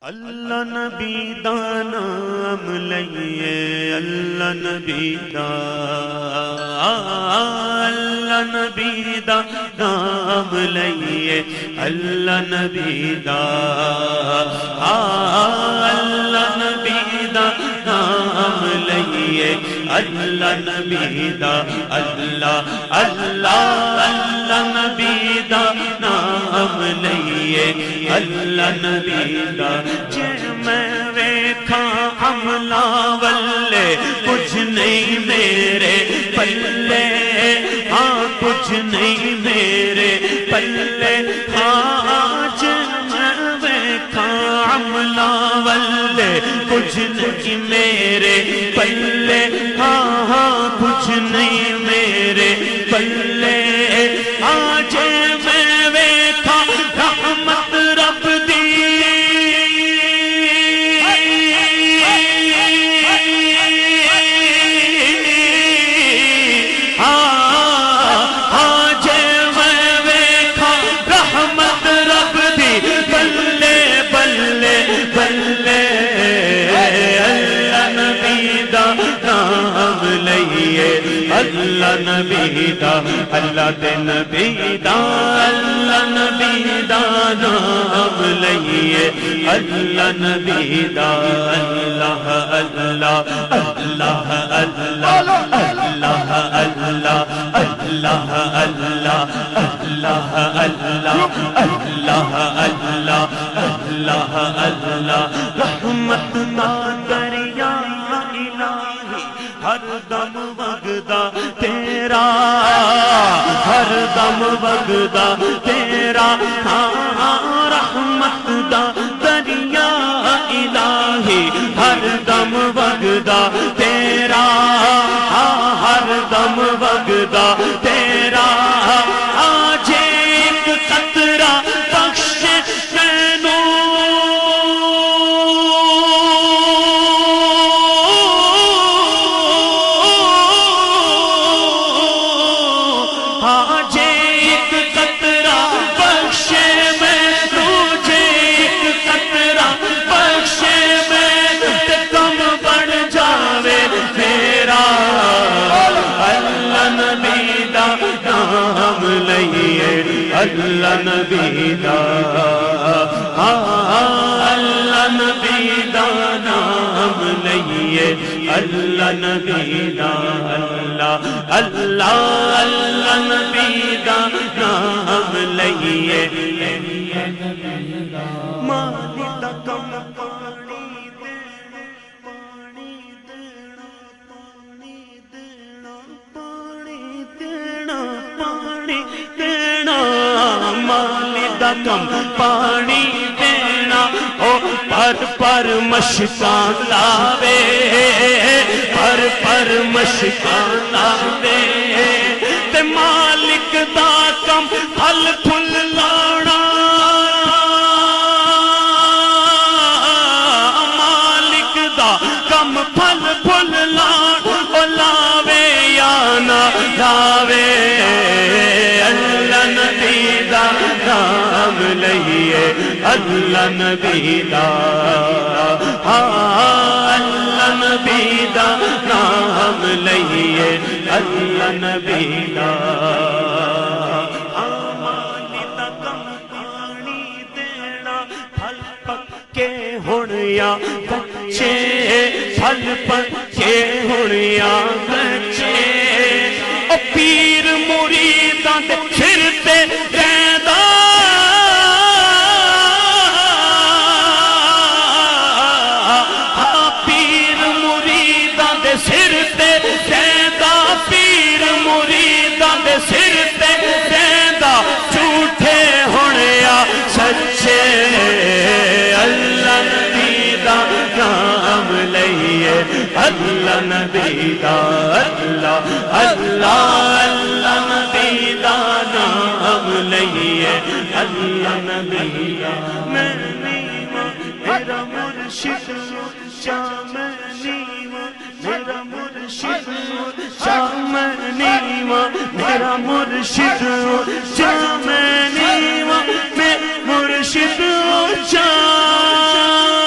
اللہ نبی دا نام لئیے، اللہ نبی دا، اللہ نبی دا نام لئیے، اللہ نبی دا، اللہ نبی دا نام لئیے، اللہ نبی دا، اللہ اللہ اللہ نبی دا نام لئیے، اللہ نبی دا۔ جے میں ویکھاں عملہ والے کچھ نہیں میرے پلے، ہاں کچھ نہیں میرے پلے، ہاں جے میں ویکھاں عملہ والے کچھ نہیں میرے پلے، ہاں ہاں کچھ نہیں میرے پلے، ہاں جے میں ویکھاں رحمت رب دی، اللہ نبی دا، اللہ دے نبی دا، اللہ نبی دا نام لئیے، اللہ نبی دا، اللہ اللہ اللہ اللہ اللہ اللہ اللہ اللہ اللہ اللہ اللہ اللہ اللہ رحمت دا دریا الہی ہر دم وگدا تیرا، ہر دم وگدا تیرا، ہاں رحمت دا دریا الہی ہر دم وگدا تیرا، ہاں ہر دم وگدا تیرا، آج ایک قطرہ بخش مینوں، آج ایک قطرہ بخش مینوں، جے ایک قطرہ بخش مینوں، تے کم بڑھ جاوے میرا، اللہ نبی دا نام لئیے، اللہ نبی دا، اللہ نبی دا نام لئیے، اللہ نبی دا، اللہ اللہ اللہ نبی دا نام لئیے، مالی دا کم پانی دینا، پانی دینا، پانی دینا، پانی دینا، پانی دینا، مالی دا کم پانی دینا، او پر مشکاں لاوے، پر مشکاں لاوے، تے مالک دا کم پھل پھل لانا، مالک دا کم پھل پھل لانا، او لاوے یا نہ لاوے، اللہ نبی دا نام لئیے، اللہ نبی دا، اللہ نبی دا نام لئیے، اللہ نبی دا، مالی دا کم پانی دینا، پھل پکے ہون یا کچے، پھل پکے ہون یا کچے، او پیر مریداں دے سر تے رہندا، سر تے رہندا، پیر مریداں دے سر تے رہندا، جھوٹے ہونے سچے، اللہ نبی دا نام لئیے، اللہ نبی دا، اللہ اللہ اللہ نبی دا نام لئیے، اللہ نبی دا، میں نیواں میرا مرشد شاہ، میں نیواں میرا مرشد شاہ، میں نیواں میرا مرشد شاہ، میں نیواں میں مرشد شاہ،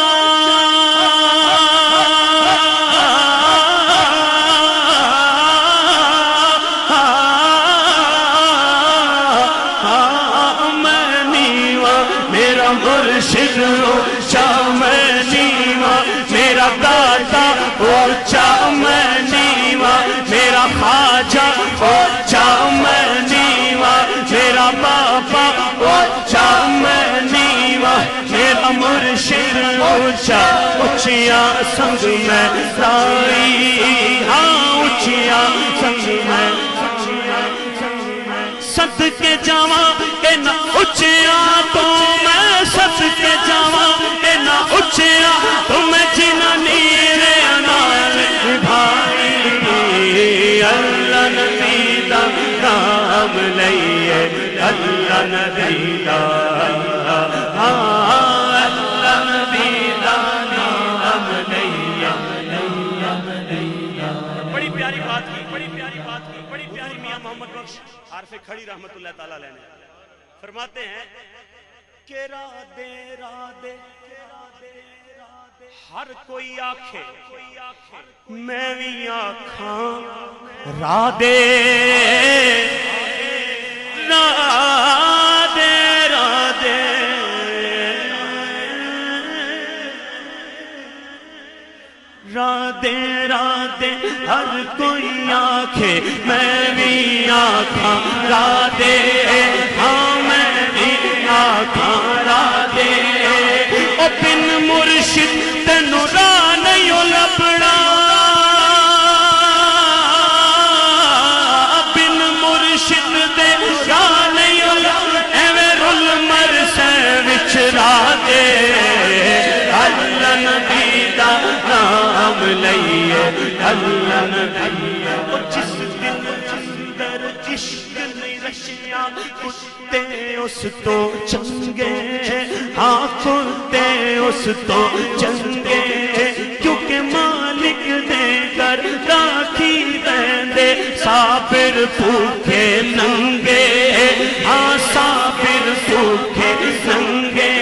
اونچا میں نیواں، میرا داتا اونچا میں نیواں، میرا خواجہ اونچا میں نیواں، میرا بابا اونچا میں نیواں، میرا مرشد اونچا، اونچیاں سنگ میں رائی، ہاں اونچیاں سنگ میں صدقے جاواں کہ نہ اونچیاں تو میں صدقے جاواں کہ نہ اونچیاں تو میں جنہ نیرے نال بھائی، اللہ نبی دا نام لئیے، اللہ نبی دا، اللہ نبی دا نام لئیے۔ بڑی پیاری بات کی، بڑی پیاری بات کی، بڑی پیاری میاں محمد بخش عارف کھڑی رحمت اللہ تعالیٰ علیہ نے فرماتے ہیں کہ رادے رادے ہر کوئی آکھے میں بھی آکھاں رادے رادے رادے، رادے رادے ہر کوئی آنکھے میں بھی آنکھاں رادے، ہاں میں بھی آنکھاں رادے، او بن مرشد تینوں راہ نہیں لبنا، بن مرشد دے راہ نہیں لبنا، ایویں رل مرسے وچ رادے، اللہ نبی دا نام لئیے، اللہ نبی دا، جس دن اندر عشق نہیں رشیا کتے اس تو چنگے، ہاں کتے اس تو چنگے، کیونکہ مالک دے کر راکھی دے صابر بھوکے ننگے، ہاں صابر بھوکے ننگے،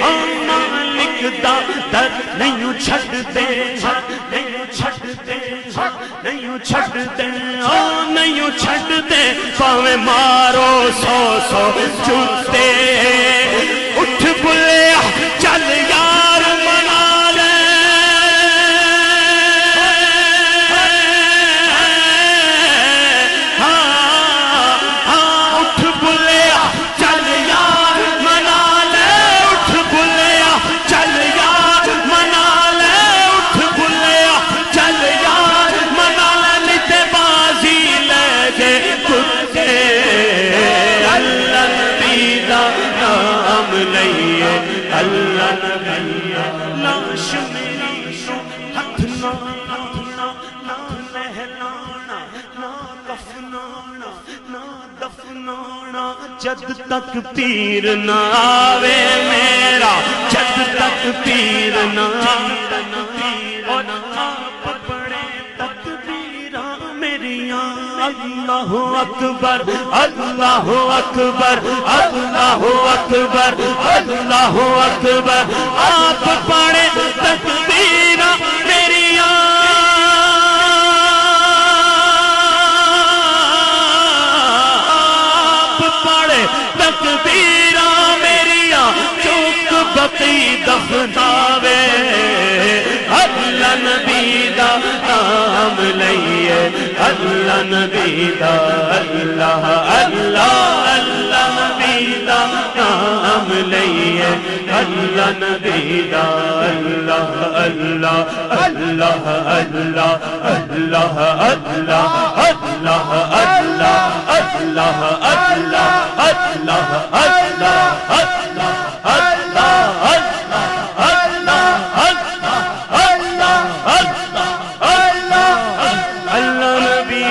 ہاں مالک دا در نہیں چھڑ دے، نہیں چھڑ دے، نہیں چھڑ دے، نہیں چھڑ دے، پاویں مارو سو سو جوتے، اٹھ بلیا چل یار منا لے، ہاں اٹھ بلیا چل یار منا لے، اٹھ بلیا چل یار منا لے، اٹھ بلیا چل یار منا لے، نیتے بازی لے گے کتے، اللہ نبی دا نام لئیے، اللہ نبی لاش میری شو ہتھ نہ لانا، نہ نہلانا، نہ کفنانا، نہ دفنانا، جد تک پیر نہ آوے میرا، جد تک پیر نہ آوے، اور آپ پڑھے تکبیراں میریاں، اللہ اکبر اللہ اکبر اللہ اکبر اللہ اکبر، آپ پڑھے تکبیراں میریاں، آپ پڑھے تکبیراں میریاں، چوک بقی دفناوے، اللہ نبی دا نام لئیے، اللہ نبی دا، اللہ اللہ اللہ نبی دا نام لئیے، اللہ نبی دا، اللہ اللہ اللہ اللہ اللہ اللہ اللہ اللہ اللہ اللہ اللہ اللہ اللہ نبی